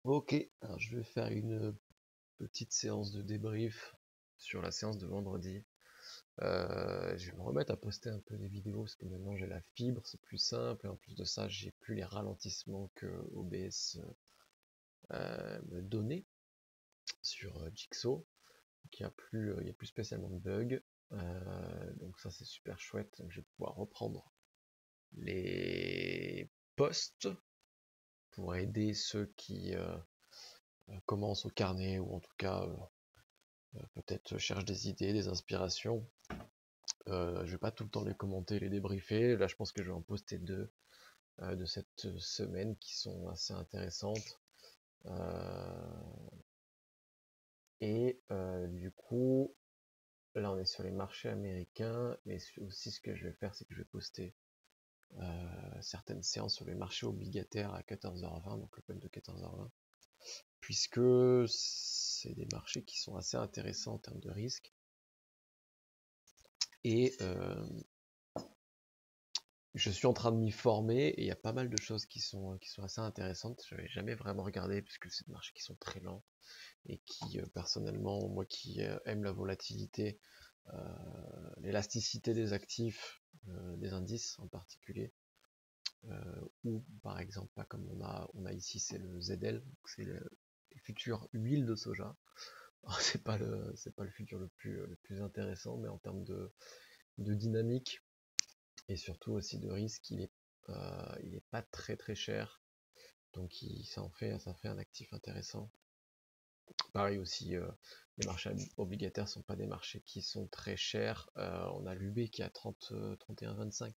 Ok, alors je vais faire une petite séance de débrief sur la séance de vendredi. Je vais me remettre à poster un peu des vidéos parce que maintenant j'ai la fibre, c'est plus simple et en plus de ça j'ai plus les ralentissements que OBS me donnait sur Jigsaw. Donc il y a plus spécialement de bugs. Donc ça c'est super chouette. Donc, je vais pouvoir reprendre les posts pour aider ceux qui commencent au carnet ou en tout cas peut-être cherche des idées, des inspirations. Je vais pas tout le temps les commenter, les débriefer. Là, je pense que je vais en poster deux de cette semaine qui sont assez intéressantes. Du coup, là, on est sur les marchés américains, mais aussi ce que je vais faire, c'est que je vais poster certaines séances sur les marchés obligataires à 14h20, donc l'open de 14h20, puisque c'est des marchés qui sont assez intéressants en termes de risque. Et je suis en train de m'y former et il y a pas mal de choses qui sont assez intéressantes. Je n'avais jamais vraiment regardé puisque c'est des marchés qui sont très lents et qui, personnellement, moi qui aime la volatilité, l'élasticité des actifs, des indices en particulier, ou par exemple, pas comme on a ici, c'est le ZL, c'est le futur huile de soja. C'est pas le futur le plus intéressant, mais en termes de dynamique, et surtout aussi de risque, il est pas très cher, donc ça fait un actif intéressant. Pareil aussi, les marchés obligataires sont pas des marchés qui sont très chers. On a l'UB qui est à 31,25,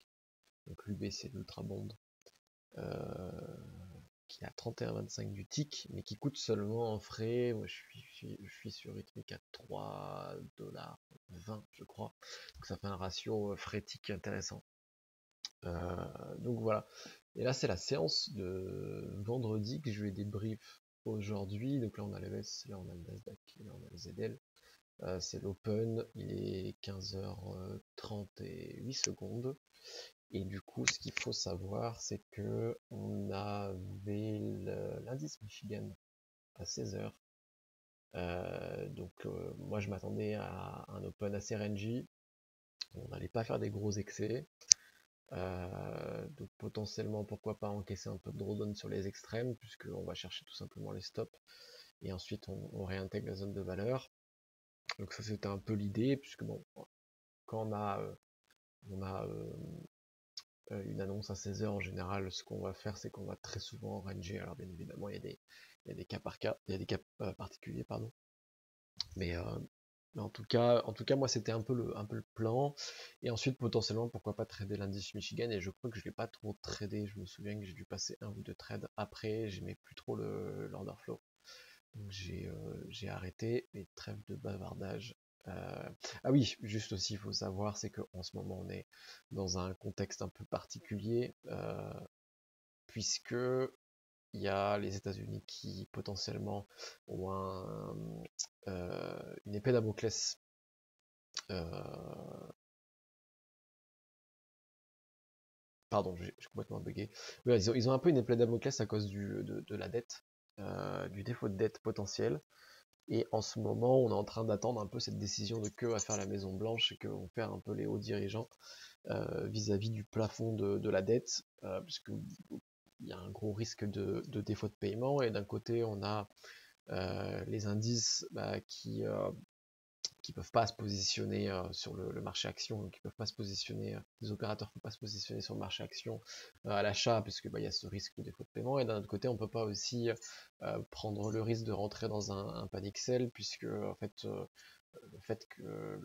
donc l'UB c'est l'ultra bond, qui est à 31,25 du tick, mais qui coûte seulement en frais. Moi je suis sur Rhythmic à 3,20$, je crois, donc ça fait un ratio frais tick intéressant. Donc voilà. Et là, c'est la séance de vendredi que je vais débrief aujourd'hui. Donc là, on a le S, là, on a le Nasdaq, et là, on a le ZL. C'est l'open, il est 15h38 secondes. Et du coup, ce qu'il faut savoir, c'est que on avait l'indice Michigan à 16h. Moi, je m'attendais à un open assez rangy. On n'allait pas faire des gros excès. Donc potentiellement, pourquoi pas encaisser un peu de drawdown sur les extrêmes, puisqu'on va chercher tout simplement les stops, et ensuite on réintègre la zone de valeur. Donc ça c'était un peu l'idée, puisque bon, quand on a une annonce à 16h en général, ce qu'on va faire, c'est qu'on va très souvent ranger. Alors bien évidemment, il y a des cas par cas, il y a des cas particuliers, pardon. Mais en tout cas, moi, c'était un peu le plan. Et ensuite, potentiellement, pourquoi pas trader l'indice Michigan. Et je crois que je l'ai pas trop tradé. Je me souviens que j'ai dû passer un ou deux trades après. J'aimais plus trop l'order flow. Donc j'ai arrêté. Et trêve de bavardage. Ah oui, juste aussi, il faut savoir, c'est qu'en ce moment, on est dans un contexte un peu particulier. Puisque il y a les États-Unis qui potentiellement ont une épée Damoclès. euh, Pardon, j'ai complètement bugué. Ouais, ils ont un peu une épée Damoclès à cause de la dette, du défaut de dette potentiel. Et en ce moment, on est en train d'attendre un peu cette décision de que va faire la Maison Blanche et que vont faire un peu les hauts dirigeants vis-à-vis du plafond de la dette, puisque il y a un gros risque de défaut de paiement. Et d'un côté, on a les indices qui peuvent pas se positionner sur le marché action, donc qui peuvent pas se positionner, les opérateurs ne peuvent pas se positionner sur le marché action à l'achat, puisque il y a ce risque de défaut de paiement, et d'un autre côté, on peut pas aussi prendre le risque de rentrer dans un panic sell, puisque en fait, le fait que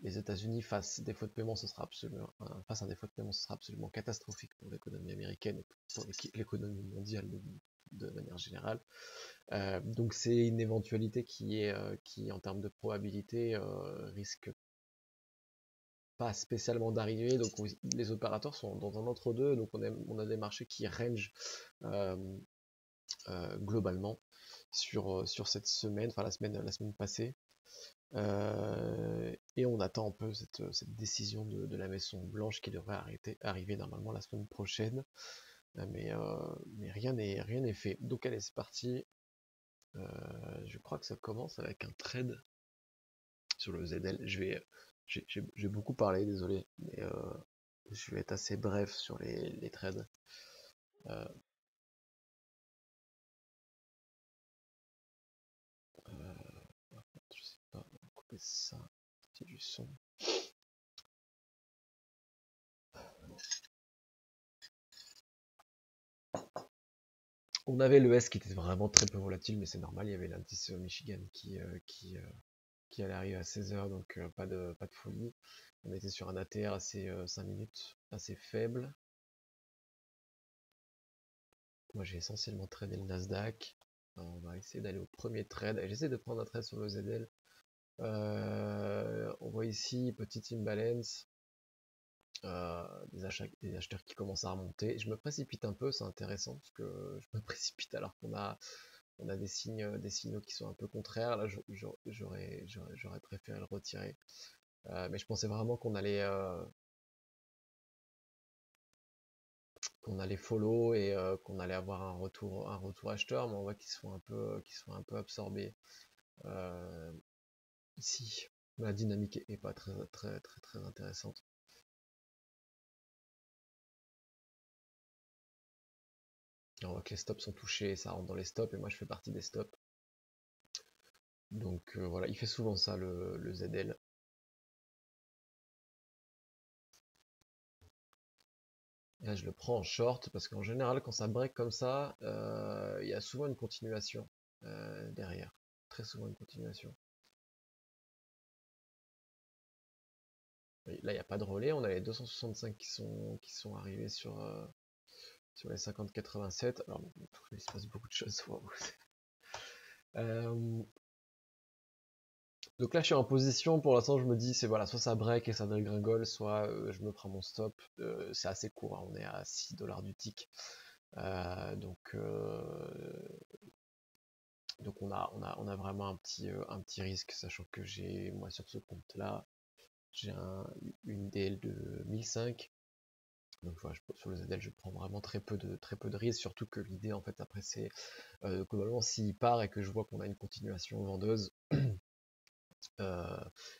les États-Unis fassent défaut de paiement, fasse un défaut de paiement, ce sera absolument catastrophique pour l'économie américaine et pour l'économie mondiale de manière générale. Donc c'est une éventualité qui en termes de probabilité risque pas spécialement d'arriver. Donc les opérateurs sont dans un entre-deux. Donc on a des marchés qui range euh, globalement sur cette semaine, enfin la semaine passée. Et on attend un peu cette décision de la Maison Blanche qui devrait arriver normalement la semaine prochaine. Mais rien n'est fait. Donc allez, c'est parti. Je crois que ça commence avec un trade sur le ZL. J'ai beaucoup parlé, désolé, mais je vais être assez bref sur les trades. Euh, je sais pas, on va couper ça, c'est du son. On avait le S qui était vraiment très peu volatile, mais c'est normal, il y avait l'indice Michigan qui allait arriver à 16h, donc pas de folie. On était sur un ATR assez 5 minutes, assez faible. Moi j'ai essentiellement tradé le Nasdaq. Alors, on va essayer d'aller au premier trade. J'essaie de prendre un trade sur le ZL. On voit ici petite imbalance. Des acheteurs qui commencent à remonter. Je me précipite un peu, c'est intéressant parce que je me précipite alors on a des signaux qui sont un peu contraires. Là, j'aurais préféré le retirer. Mais je pensais vraiment qu'on allait follow et qu'on allait avoir un retour acheteur, mais on voit qu'ils sont un peu absorbés ici. La dynamique est pas très intéressante. On voit que les stops sont touchés, ça rentre dans les stops, et moi je fais partie des stops. Donc voilà, il fait souvent ça le ZL. Là je le prends en short, parce qu'en général quand ça break comme ça, il y a souvent une continuation derrière. Très souvent une continuation. Là il n'y a pas de relais, on a les 265 qui sont arrivés sur les 50-87. Alors il se passe beaucoup de choses. Donc là je suis en position, pour l'instant je me dis c'est voilà, soit ça break et ça dégringole, soit je me prends mon stop. C'est assez court, hein, on est à 6 $ du tick. Donc on a vraiment un petit risque, sachant que j'ai moi sur ce compte là j'ai une DL de 1005. Donc voilà, sur le ZL je prends vraiment très peu de risques, surtout que l'idée en fait après c'est globalement s'il part et que je vois qu'on a une continuation vendeuse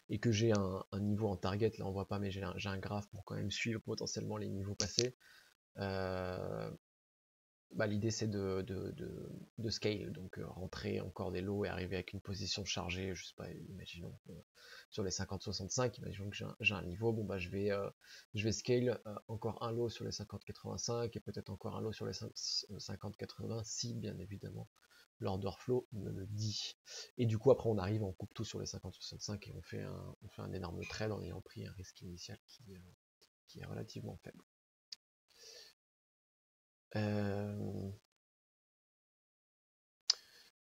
et que j'ai un niveau en target, là on voit pas mais j'ai un graphe pour quand même suivre potentiellement les niveaux passés. Bah, l'idée c'est de scale, donc rentrer encore des lots et arriver avec une position chargée, je sais pas, imaginons sur les 50-65, imaginons que j'ai un niveau, bon bah je vais scale encore un lot sur les 50-85 et peut-être encore un lot sur les 50-80 si bien évidemment l'order flow me le dit. Et du coup après on arrive, on coupe tout sur les 50-65 et on fait un énorme trade en ayant pris un risque initial qui est relativement faible.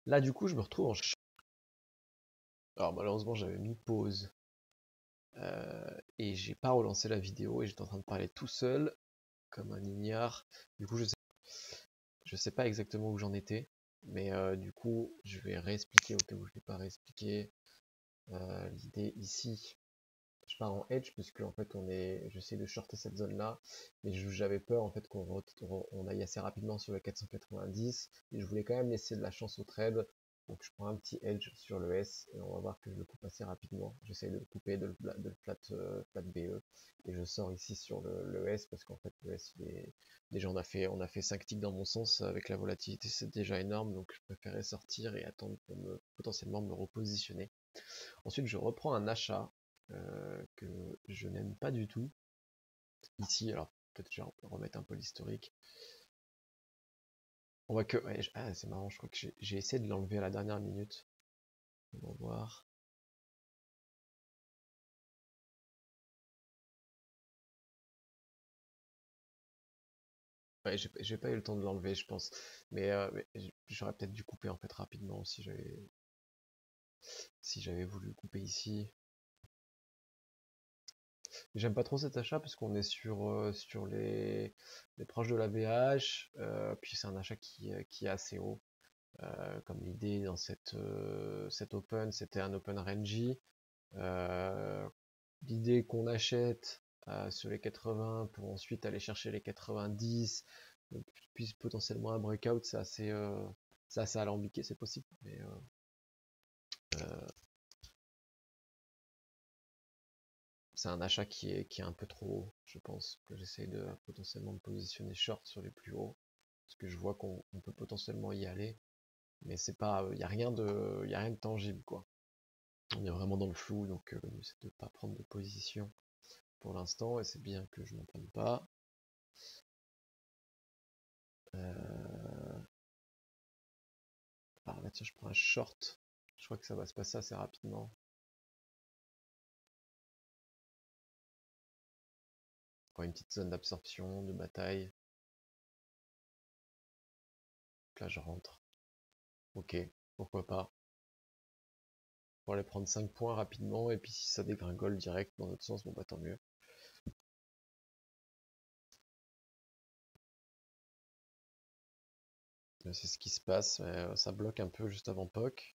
Là du coup je me retrouve en alors malheureusement j'avais mis pause et j'ai pas relancé la vidéo et j'étais en train de parler tout seul comme un ignare. Du coup je sais pas exactement où j'en étais, mais du coup je vais réexpliquer au cas où je l'ai pas réexpliqué. L'idée ici, je pars en hedge puisque en fait j'essaie de shorter cette zone là, mais j'avais peur en fait qu'on aille assez rapidement sur le 490 et je voulais quand même laisser de la chance au trade. Donc je prends un petit edge sur le S et on va voir que je le coupe assez rapidement. J'essaie de le couper, de le flat BE et je sors ici sur le S parce qu'en fait le S déjà on a fait 5 ticks dans mon sens avec la volatilité, c'est déjà énorme, donc je préférais sortir et attendre pour potentiellement me repositionner. Ensuite je reprends un achat que je n'aime pas du tout ici. Alors peut-être que je vais remettre un peu l'historique. On voit que ouais, ah, c'est marrant, je crois que j'ai essayé de l'enlever à la dernière minute. On va voir. Ouais, j'ai pas eu le temps de l'enlever, je pense. Mais j'aurais peut-être dû couper en fait rapidement si j'avais voulu couper ici. J'aime pas trop cet achat parce qu'on est sur les proches de la VH, puis c'est un achat qui est assez haut. Comme l'idée dans cette open, c'était un open RNG. L'idée qu'on achète sur les 80 pour ensuite aller chercher les 90 Donc, puis potentiellement un breakout, c'est assez alambiqué, c'est possible. Mais c'est un achat qui est un peu trop haut, je pense, que j'essaie de potentiellement me positionner short sur les plus hauts, parce que je vois qu'on peut potentiellement y aller, mais c'est pas, il y a rien de tangible, quoi. On est vraiment dans le flou, donc le mieux c'est de pas prendre de position pour l'instant, et c'est bien que je n'en prenne pas. Alors là, tiens, je prends un short. Je crois que ça va se passer assez rapidement. Je prends une petite zone d'absorption, de bataille. Là, je rentre. Ok, pourquoi pas. Pour aller prendre 5 points rapidement, et puis si ça dégringole direct dans notre sens, bon bah tant mieux. C'est ce qui se passe, ça bloque un peu juste avant POC.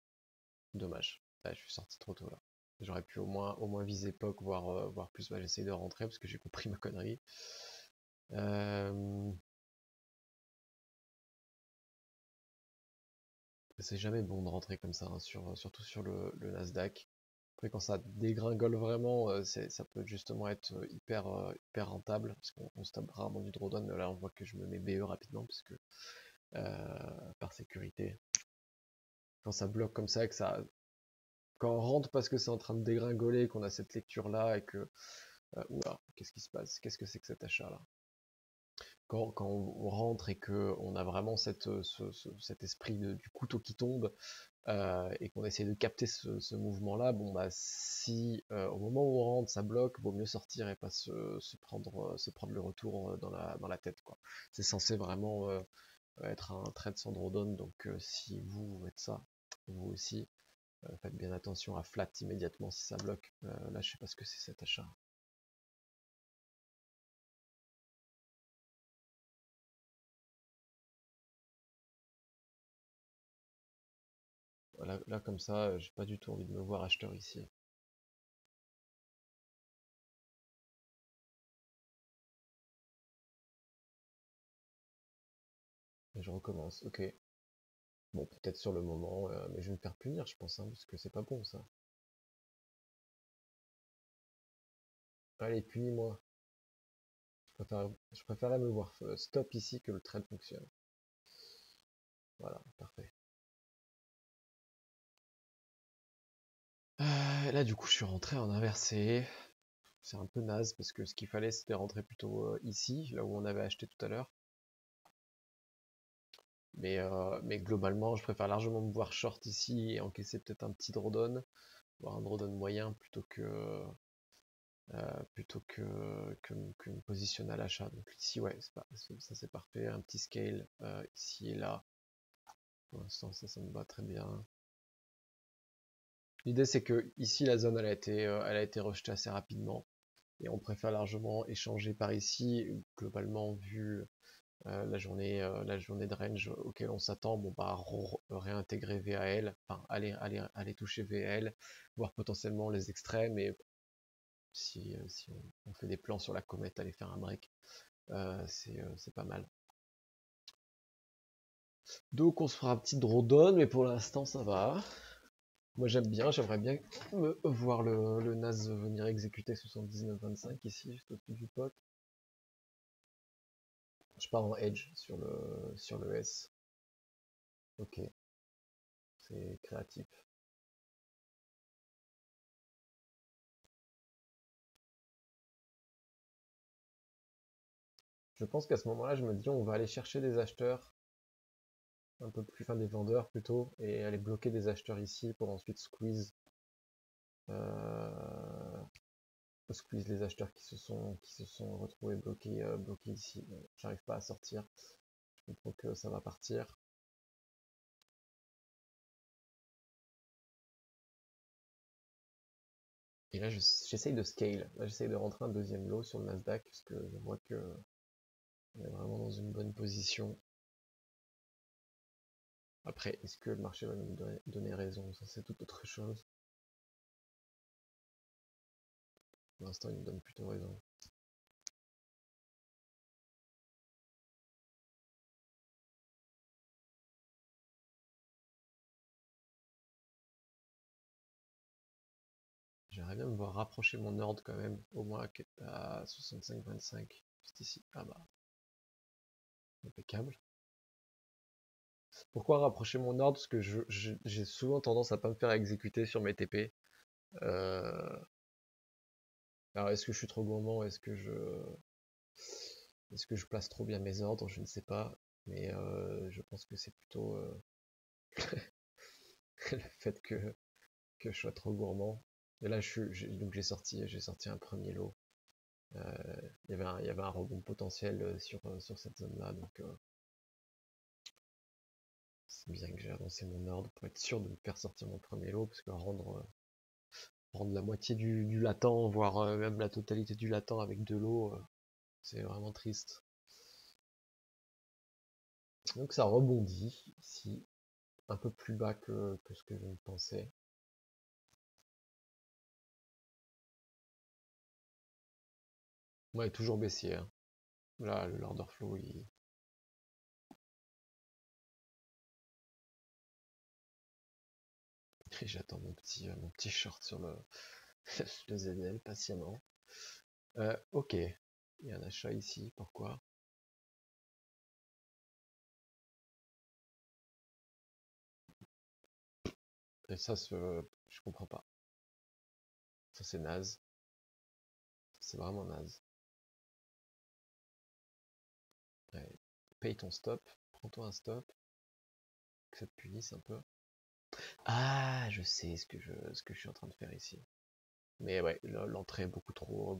Dommage. Ah, je suis sorti trop tôt là. J'aurais pu au moins viser POC, voire plus. Bah, j'essaye de rentrer parce que j'ai compris ma connerie. C'est jamais bon de rentrer comme ça, hein, surtout sur le Nasdaq. Après, quand ça dégringole vraiment, ça peut justement être hyper rentable, parce qu'on se tape rarement du drawdown, mais là on voit que je me mets BE rapidement, parce que par sécurité. Quand ça bloque comme ça, quand on rentre parce que c'est en train de dégringoler, qu'on a cette lecture là, et que... oula, qu'est-ce qui se passe? Qu'est-ce que c'est que cet achat là? Quand on rentre et que on a vraiment cet esprit du couteau qui tombe, et qu'on essaie de capter ce mouvement-là, bon bah si au moment où on rentre ça bloque, vaut mieux sortir et pas se prendre le retour dans la tête, quoi. C'est censé vraiment être un trade sans drawdown, donc si vous faites ça, vous aussi, faites bien attention à flat immédiatement si ça bloque. Là je sais pas ce que c'est cet achat. Là comme ça, j'ai pas du tout envie de me voir acheteur ici. Et je recommence, ok. Bon, peut-être sur le moment, mais je vais me faire punir, je pense, hein, parce que c'est pas bon ça. Allez, punis-moi. Je préférerais me voir stop ici que le trade fonctionne. Voilà, parfait. Là, du coup, je suis rentré en inversé. C'est un peu naze parce que ce qu'il fallait, c'était rentrer plutôt ici, là où on avait acheté tout à l'heure. Mais globalement, je préfère largement me voir short ici et encaisser peut-être un petit drawdown, voire un drawdown moyen que me positionner à l'achat. Donc ici, ouais, ça c'est parfait. Un petit scale ici et là. Pour l'instant, ça me va très bien. L'idée c'est que ici la zone elle a été rejetée assez rapidement et on préfère largement échanger par ici. Globalement, vu la journée de range auquel on s'attend, bon bah réintégrer VAL, enfin aller toucher VAL, voire potentiellement les extrêmes, et si on fait des plans sur la comète, aller faire un break, c'est pas mal. Donc on se fera un petit drawdown, mais pour l'instant ça va. Moi j'aimerais bien me voir le NAS venir exécuter 79,25 ici, juste au-dessus du pot. Je pars en edge sur le S. Ok, c'est créatif. Je pense qu'à ce moment-là, je me dis on va aller chercher des acheteurs un peu plus, enfin des vendeurs plutôt, et aller bloquer des acheteurs ici pour ensuite euh, squeeze les acheteurs qui se sont retrouvés bloqués ici. J'arrive pas à sortir. Je comprends que ça va partir. Et là, j'essaye de scale. Là, j'essaye de rentrer un deuxième lot sur le Nasdaq parce que je vois que on est vraiment dans une bonne position. Après, est-ce que le marché va nous donner raison? Ça, c'est toute autre chose. Pour l'instant, il nous donne plutôt raison. J'aimerais bien me voir rapprocher mon ordre quand même, au moins qui est à 65-25, juste ici. Ah bah, impeccable. Pourquoi rapprocher mon ordre? Parce que j'ai souvent tendance à pas me faire exécuter sur mes TP. Euh, Alors est-ce que je suis trop gourmand? Est-ce que je place trop bien mes ordres? Je ne sais pas. Mais je pense que c'est plutôt le fait que je sois trop gourmand. Et là, donc j'ai sorti un premier lot. Il y avait un rebond potentiel sur cette zone-là, donc c'est bien que j'ai avancé mon ordre pour être sûr de me faire sortir mon premier lot, parce que rendre la moitié du latent, voire même la totalité du latent avec de l'eau, c'est vraiment triste. Donc ça rebondit ici, un peu plus bas que ce que je ne pensais. Ouais, toujours baissier, hein. Là, l'order flow, j'attends mon petit short sur le ZL patiemment. Ok, il y a un achat ici, pourquoi? Et ça, je comprends pas. Ça, c'est naze. C'est vraiment naze. Ouais. Paye ton stop, prends-toi un stop, que ça te punisse un peu. Ah, je sais ce que je suis en train de faire ici. Mais ouais, l'entrée est beaucoup trop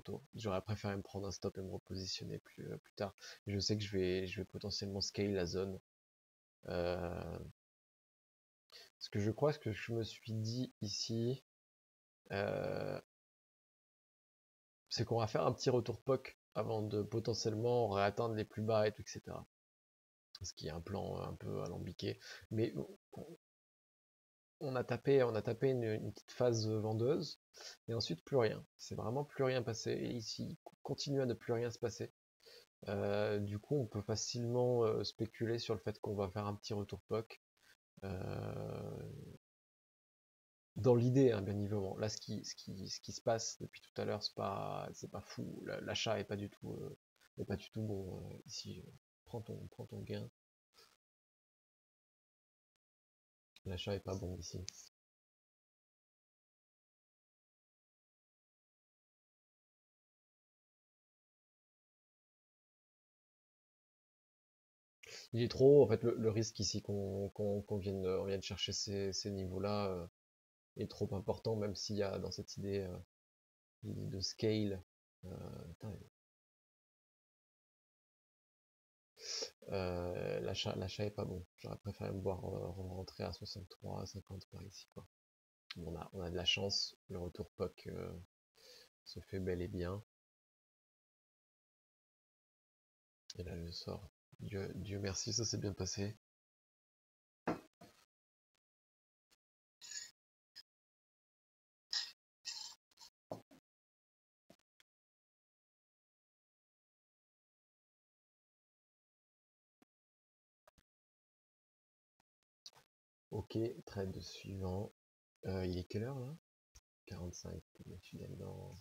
tôt. J'aurais préféré me prendre un stop et me repositionner plus tard. Je sais que je vais potentiellement scale la zone. Euh, Ce que je crois, ce que je me suis dit ici, euh, c'est qu'on va faire un petit retour POC avant de potentiellement réatteindre les plus bas et tout, etc. Ce qui est un plan un peu alambiqué. Mais on a tapé une petite phase vendeuse, et ensuite plus rien. C'est vraiment plus rien passé. Et ici, continue à ne plus rien se passer. Du coup, on peut facilement spéculer sur le fait qu'on va faire un petit retour POC. Dans l'idée, hein, bien évidemment. Là, ce qui se passe depuis tout à l'heure, c'est pas fou. L'achat est pas du tout bon ici. Prends ton gain. L'achat est pas bon ici. Il est trop, en fait, le risque ici qu'on vienne chercher ces niveaux-là est trop important, même s'il y a dans cette idée de scale. Putain, l'achat est pas bon. J'aurais préféré me voir rentrer à 63, à 50 par ici, quoi. On a de la chance, le retour POC se fait bel et bien. Et là, je sors. Dieu merci, ça s'est bien passé. Ok, trade suivant. Il est quelle heure là? 45. Je suis là-dedans.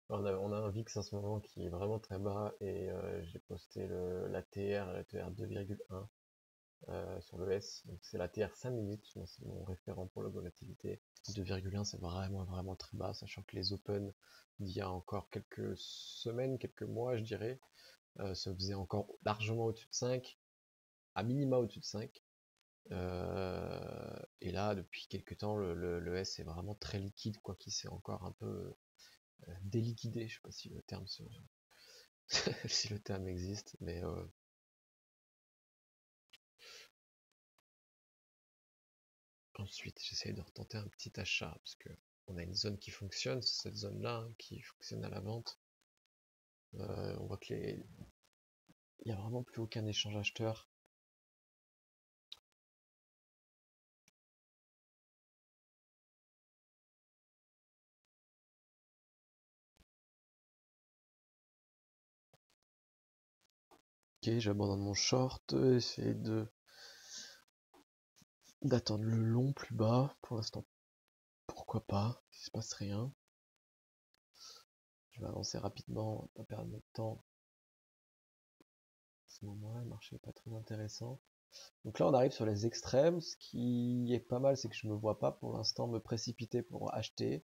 On a un VIX en ce moment qui est vraiment très bas, et j'ai posté la TR 2,1 sur le S. Donc c'est la TR 5 minutes, donc c'est mon référent pour la volatilité. 2,1, c'est vraiment vraiment très bas, sachant que les Open d'il y a encore quelques semaines, quelques mois je dirais, se faisaient encore largement au-dessus de 5, à minima au-dessus de 5. Et là, depuis quelques temps, le S est vraiment très liquide, quoi qu'il s'est encore un peu déliquidé, je sais pas si le terme si le terme existe, mais ensuite j'essaye de retenter un petit achat, parce que on a une zone qui fonctionne, c'est cette zone-là hein, qui fonctionne à la vente. On voit il n'y a vraiment plus aucun échange acheteur. Ok, j'abandonne mon short, essayer d'attendre le long plus bas. Pour l'instant, pourquoi pas, il se passe rien. Je vais avancer rapidement, pas perdre de temps. À ce moment-là, le marché n'est pas très intéressant. Donc là, on arrive sur les extrêmes. Ce qui est pas mal, c'est que je me vois pas pour l'instant me précipiter pour acheter.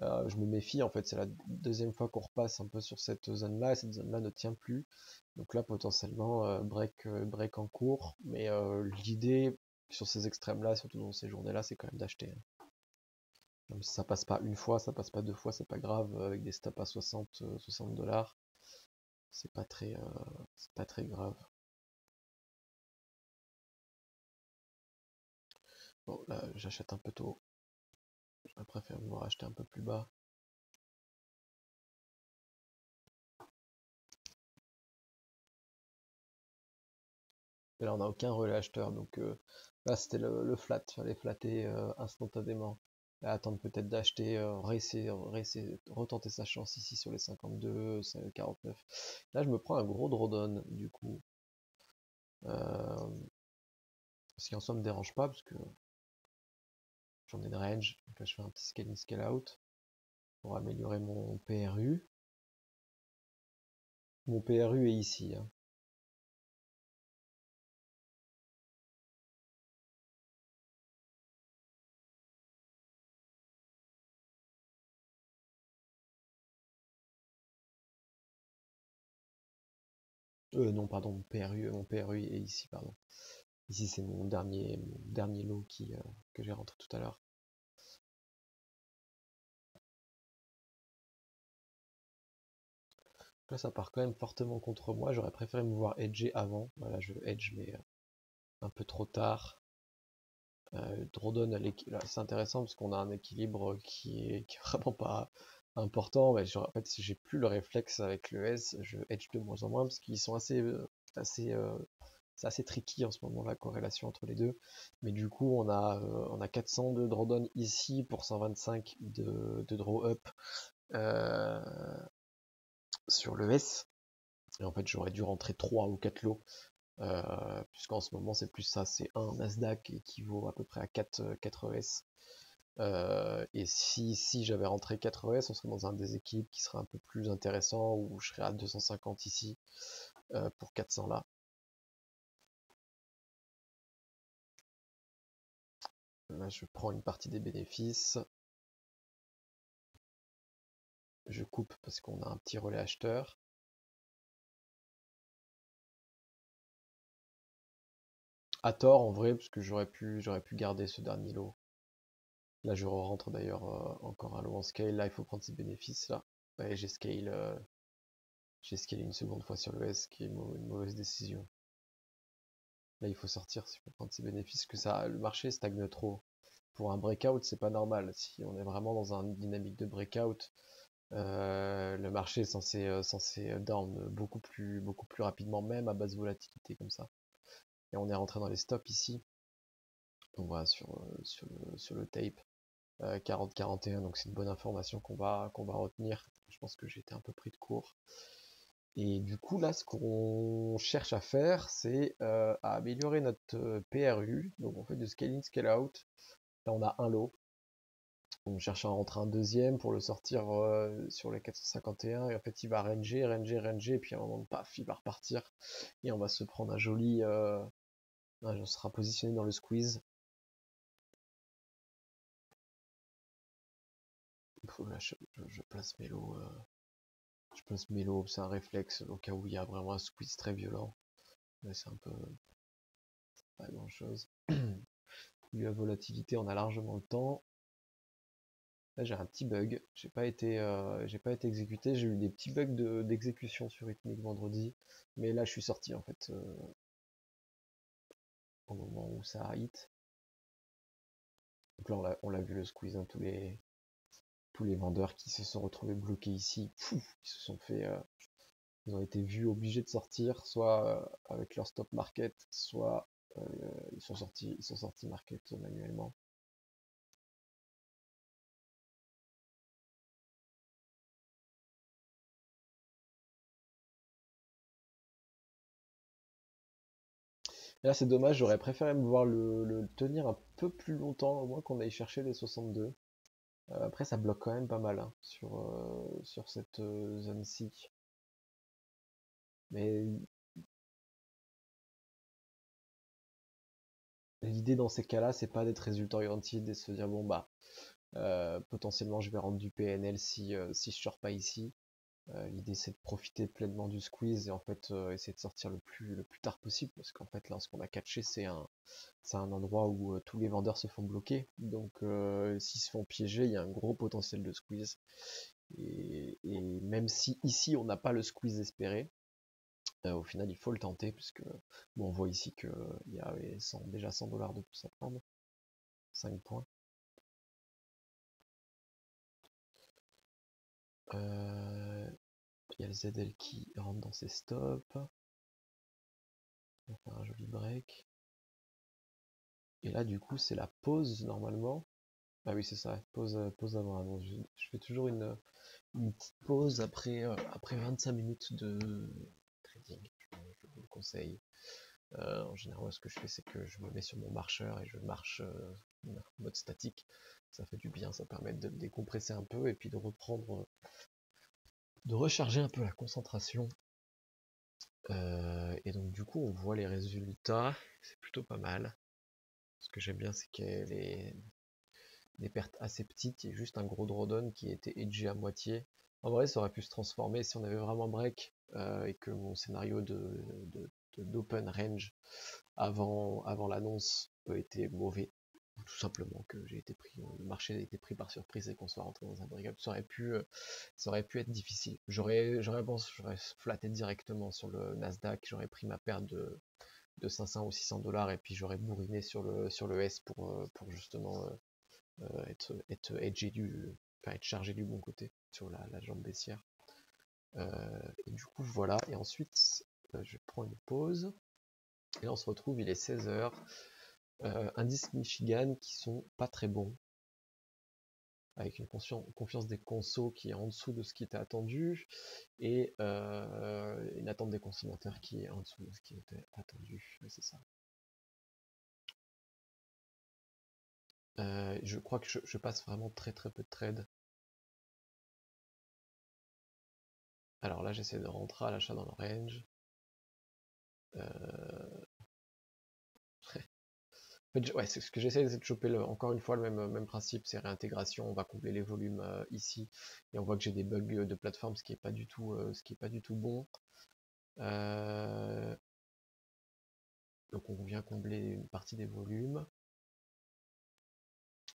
Je me méfie, en fait, c'est la deuxième fois qu'on repasse un peu sur cette zone-là, et cette zone-là ne tient plus. Donc là, potentiellement, break en cours. Mais l'idée sur ces extrêmes-là, surtout dans ces journées-là, c'est quand même d'acheter, hein. Même si ça passe pas une fois, ça passe pas deux fois, c'est pas grave. Avec des stops à 60 $, c'est pas très grave. Bon, là, j'achète un peu tôt. Je préfère vouloir acheter un peu plus bas. Et là, on n'a aucun relais acheteur, donc là, c'était le flat. Il fallait flatter instantanément. Et attendre peut-être d'acheter, retenter sa chance ici sur les 52, 49. Là, je me prends un gros drawdown, du coup. Ce qui en soi me dérange pas, parce que j'en ai de range. Donc là, je fais un petit scale in, scale out pour améliorer mon PRU. Mon PRU est ici, hein. Non, pardon, mon PRU est ici, pardon. Ici, c'est mon dernier lot que j'ai rentré tout à l'heure. Là, ça part quand même fortement contre moi. J'aurais préféré me voir edger avant. Voilà, je edge, mais un peu trop tard. Drawdown, c'est intéressant parce qu'on a un équilibre qui est vraiment pas important. Mais en fait, si j'ai plus le réflexe avec le S, je edge de moins en moins parce qu'ils sont assez, c'est assez tricky en ce moment la corrélation entre les deux. Mais du coup, on a 400 de drawdown ici pour 125 de draw up sur le S. Et en fait, j'aurais dû rentrer 3 ou 4 lots. Puisqu'en ce moment c'est plus ça, c'est un Nasdaq équivaut à peu près à 4 ES. Et si j'avais rentré 4 ES, on serait dans un déséquilibre qui serait un peu plus intéressant, où je serais à 250 ici, pour 400 là. Là, je prends une partie des bénéfices. Je coupe parce qu'on a un petit relais acheteur. À tort en vrai, parce que j'aurais pu garder ce dernier lot. Là, je rentre d'ailleurs encore un lot en scale. Là, il faut prendre ses bénéfices là. Ouais, j'ai scalé une seconde fois sur le S, qui est une mauvaise décision. Là, il faut sortir s'il faut prendre ses bénéfices, que le marché stagne trop. Pour un breakout, c'est pas normal. Si on est vraiment dans une dynamique de breakout, le marché est censé down beaucoup plus rapidement, même à basse volatilité comme ça. Et on est rentré dans les stops ici. On voit sur le tape 40-41, donc c'est une bonne information qu'on va retenir. Je pense que j'ai été un peu pris de court. Et du coup, là, ce qu'on cherche à faire, c'est à améliorer notre PRU. Donc, on fait du scale in, scale out. Là, on a un lot. On cherche à en rentrer un deuxième pour le sortir sur les 451. Et en fait, il va ranger, et puis à un moment, paf, il va repartir. Et on va se prendre un joli. On sera positionné dans le squeeze. Là, je place mes lots. Je place mes lots, c'est un réflexe au cas où il y a vraiment un squeeze très violent. Là, c'est un peu pas grand chose. Vu la volatilité, on a largement le temps. Là, j'ai un petit bug. J'ai pas été exécuté. J'ai eu des petits bugs d'exécution sur Rhythmic vendredi. Mais là, je suis sorti en fait au moment où ça a hit. Donc là, on l'a vu le squeeze, hein, tous les vendeurs qui se sont retrouvés bloqués ici, ils ont été vus obligés de sortir, soit avec leur stop market, soit ils sont sortis market manuellement. Et là, c'est dommage, j'aurais préféré me voir le tenir un peu plus longtemps, au moins qu'on aille chercher les 62. Après, ça bloque quand même pas mal hein, sur cette zone-ci. Mais l'idée dans ces cas-là, c'est pas d'être résultat orienté et de se dire bon bah potentiellement je vais rendre du PNL si je sors pas ici. L'idée c'est de profiter pleinement du squeeze et en fait essayer de sortir le plus tard possible parce qu'en fait là ce qu'on a catché c'est un endroit où tous les vendeurs se font bloquer donc s'ils se font piéger il y a un gros potentiel de squeeze et même si ici on n'a pas le squeeze espéré au final il faut le tenter puisque bon, on voit ici que il y a déjà 100 $ de plus à prendre, 5 points. Il y a le ZL qui rentre dans ses stops. On va faire un joli break. Et là, du coup, c'est la pause normalement. Ah oui, c'est ça, pause avant l'annonce. Je fais toujours une petite pause après 25 minutes de trading. Je vous le conseille. En général, ce que je fais, c'est que je me mets sur mon marcheur et je marche en mode statique. Ça fait du bien, ça permet de décompresser un peu et puis de reprendre, de recharger un peu la concentration. Et donc du coup, on voit les résultats, c'est plutôt pas mal. Ce que j'aime bien, c'est qu'elle est des pertes assez petites, il y a juste un gros drawdown qui a été edgé à moitié. En vrai, ça aurait pu se transformer si on avait vraiment break et que mon scénario d'open range avant l'annonce était mauvais. Tout simplement que le marché a été pris par surprise et qu'on soit rentré dans un break-up. Ça aurait pu être difficile. J'aurais flatté directement sur le Nasdaq, j'aurais pris ma perte de 500 ou 600 $ et puis j'aurais bourriné sur le S pour justement être edgé enfin être chargé du bon côté sur la jambe baissière. Et du coup voilà, et ensuite je prends une pause et là on se retrouve, il est 16h. Indice Michigan qui sont pas très bons, avec une confiance des consos qui est en dessous de ce qui était attendu et une attente des consommateurs qui est en dessous de ce qui était attendu. Oui, c'est ça. Je crois que je passe vraiment très très peu de trades. Alors là, j'essaie de rentrer à l'achat dans le range. En fait, ouais, c'est ce que j'essaie, c'est de choper encore une fois le même principe, c'est réintégration. On va combler les volumes ici et on voit que j'ai des bugs de plateforme, ce qui est pas du tout, bon. Euh, donc on vient combler une partie des volumes.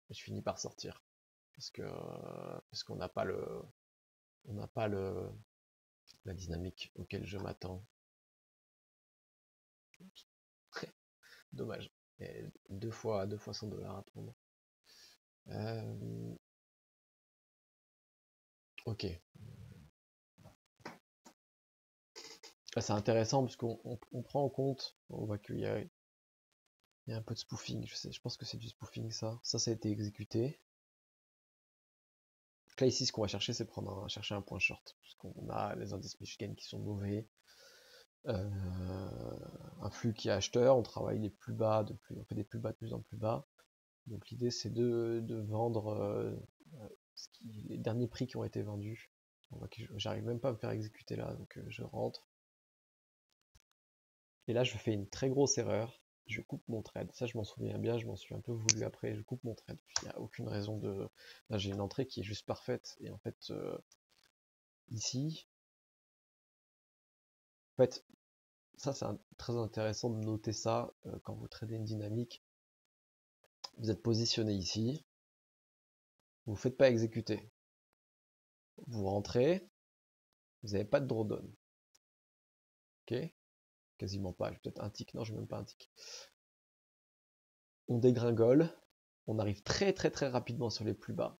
Et je finis par sortir parce qu'on n'a pas la dynamique auquel je m'attends. Dommage. Et deux fois 100 $ à prendre. Ok. C'est intéressant parce qu'on prend en compte, on voit qu'il y a un peu de spoofing. Je pense que c'est du spoofing ça. Ça a été exécuté. Donc là ici, ce qu'on va chercher, c'est chercher un point short, parce qu'on a les indices Michigan qui sont mauvais. Un flux qui est acheteur, on travaille les plus bas, on fait des plus bas de plus en plus bas. Donc l'idée c'est de vendre les derniers prix qui ont été vendus. On voit que j'arrive même pas à me faire exécuter là, donc je rentre. Et là je fais une très grosse erreur, je coupe mon trade. Ça je m'en souviens bien, je m'en suis un peu voulu après, je coupe mon trade. Il n'y a aucune raison de... Là j'ai une entrée qui est juste parfaite, et en fait, ici, en fait, ça c'est très intéressant de noter ça quand vous tradez une dynamique. Vous êtes positionné ici, vous ne faites pas exécuter. Vous rentrez, vous n'avez pas de drawdown. Ok? Quasiment pas, j'ai peut-être un tick, non j'ai même pas un tick. On dégringole, on arrive très très très rapidement sur les plus bas.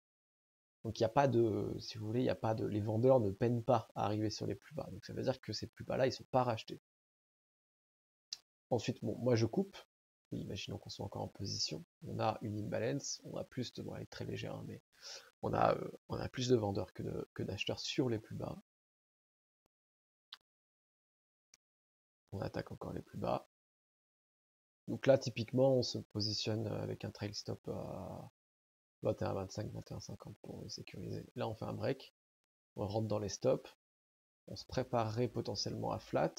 Donc il n'y a pas de, si vous voulez, il n'y a pas de, les vendeurs ne peinent pas à arriver sur les plus bas. Donc ça veut dire que ces plus bas là, ils sont pas rachetés. Ensuite, bon, moi je coupe. Imaginons qu'on soit encore en position. On a une imbalance, on a plus de, bon, elle est très légère, hein, mais on a plus de vendeurs que d'acheteurs sur les plus bas. On attaque encore les plus bas. Donc là, typiquement, on se positionne avec un trail stop 21,25, 21,50 pour sécuriser. Là, on fait un break. On rentre dans les stops. On se préparerait potentiellement à flat,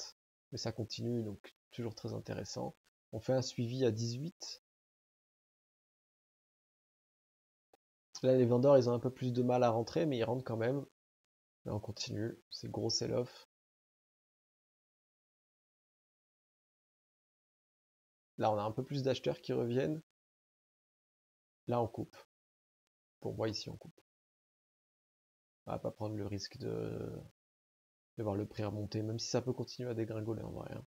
mais ça continue, donc toujours très intéressant. On fait un suivi à 18. Là, les vendeurs, ils ont un peu plus de mal à rentrer, mais ils rentrent quand même. Là, on continue. C'est gros sell-off. Là, on a un peu plus d'acheteurs qui reviennent. Là, on coupe. Pour moi, ici, on coupe. On va pas prendre le risque de voir le prix remonter, même si ça peut continuer à dégringoler en vrai, hein.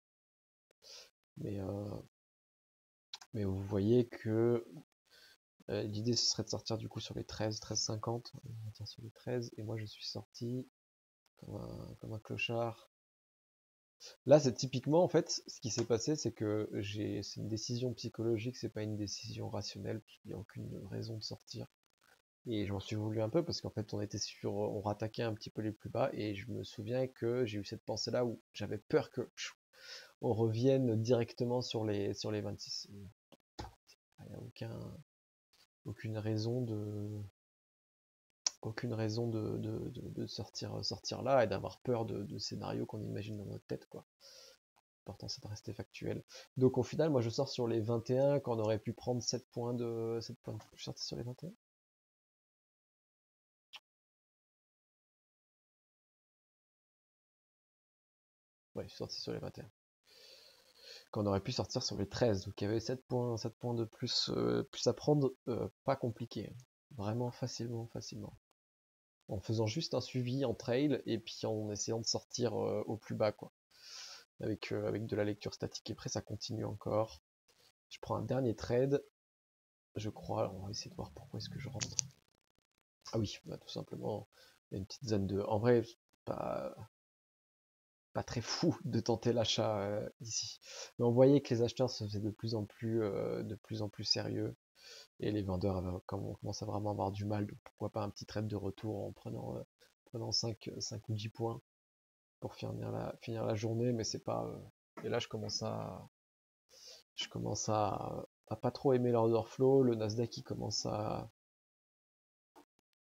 Mais vous voyez que l'idée, ce serait de sortir du coup sur les 13, 13,50. On va sortir sur les 13, et moi, je suis sorti comme un clochard. Là, c'est typiquement, en fait, ce qui s'est passé, c'est que c'est une décision psychologique, c'est pas une décision rationnelle, il n'y a aucune raison de sortir. Et j'en suis voulu un peu parce qu'en fait, on rattaquait un petit peu les plus bas, et je me souviens que j'ai eu cette pensée-là où j'avais peur que on revienne directement sur les 26. Il n'y a aucune raison de sortir là et d'avoir peur de scénarios qu'on imagine dans notre tête, quoi. L'important, c'est de rester factuel. Donc au final, moi je sors sur les 21 quand on aurait pu prendre 7 points de. 7 points de. Je suis sorti sur les 21. Ouais, je suis sorti sur les 21. Quand on aurait pu sortir sur les 13. Donc il y avait 7 points de plus, plus à prendre. Pas compliqué. Vraiment facilement. En faisant juste un suivi en trail et puis en essayant de sortir au plus bas, quoi. Avec de la lecture statique. Et après, ça continue encore. Je prends un dernier trade. Je crois. Alors, on va essayer de voir pourquoi est-ce que je rentre. Ah oui, bah, tout simplement, il y a une petite zone de. En vrai, pas, pas très fou de tenter l'achat ici. Mais on voyait que les acheteurs se faisaient de plus en plus sérieux. Et les vendeurs on commence à vraiment avoir du mal. Donc pourquoi pas un petit trade de retour en prenant 5 ou 10 points pour finir la journée, mais c'est pas. Et là, je commence à pas trop aimer l'order flow. Le Nasdaq qui commence à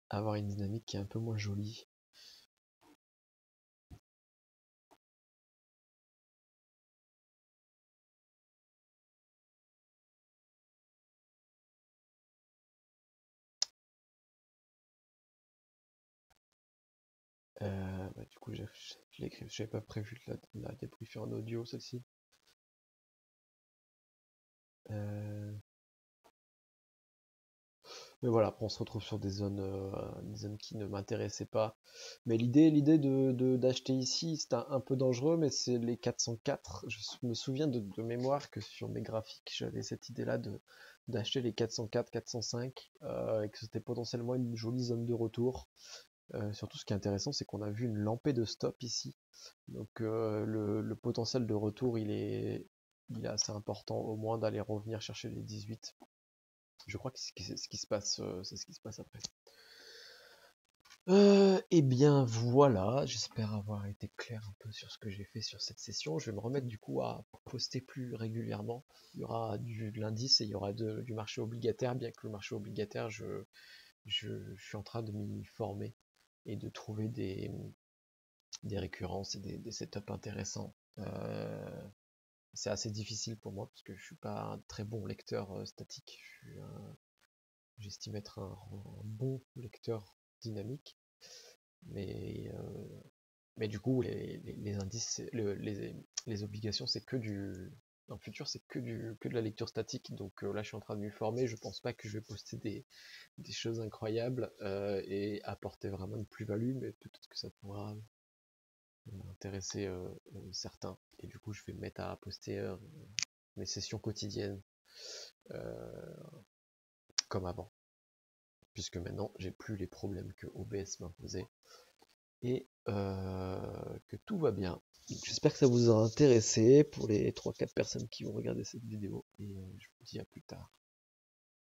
avoir une dynamique qui est un peu moins jolie. Bah, du coup, j'avais pas prévu de la débriefer en audio, celle-ci. Mais voilà, après on se retrouve sur des zones qui ne m'intéressaient pas. Mais l'idée d'acheter ici, c'est un peu dangereux, mais c'est les 404. Je me souviens de mémoire que sur mes graphiques, j'avais cette idée-là d'acheter les 404, 405, et que c'était potentiellement une jolie zone de retour. Surtout, ce qui est intéressant, c'est qu'on a vu une lampée de stop ici. Donc le potentiel de retour, il est assez important, au moins d'aller revenir chercher les 18. Je crois que c'est ce qui se passe, c'est ce qui se passe après. Eh bien voilà, j'espère avoir été clair un peu sur ce que j'ai fait sur cette session. Je vais me remettre du coup à poster plus régulièrement. Il y aura de l'indice et il y aura du marché obligataire, bien que le marché obligataire, je suis en train de m'y former et de trouver des récurrences et des setups intéressants. C'est assez difficile pour moi parce que je suis pas un très bon lecteur statique. J'estime être un bon lecteur dynamique, mais, du coup, les indices, les obligations, c'est que dans le futur, c'est que de la lecture statique. Donc là, je suis en train de m'y former. Je pense pas que je vais poster des choses incroyables et apporter vraiment une plus-value, mais peut-être que ça pourra intéresser certains. Et du coup, je vais me mettre à poster mes sessions quotidiennes euh, comme avant, puisque maintenant, j'ai plus les problèmes que OBS m'imposait et que tout va bien. J'espère que ça vous a intéressé pour les 3-4 personnes qui vont regarder cette vidéo et je vous dis à plus tard.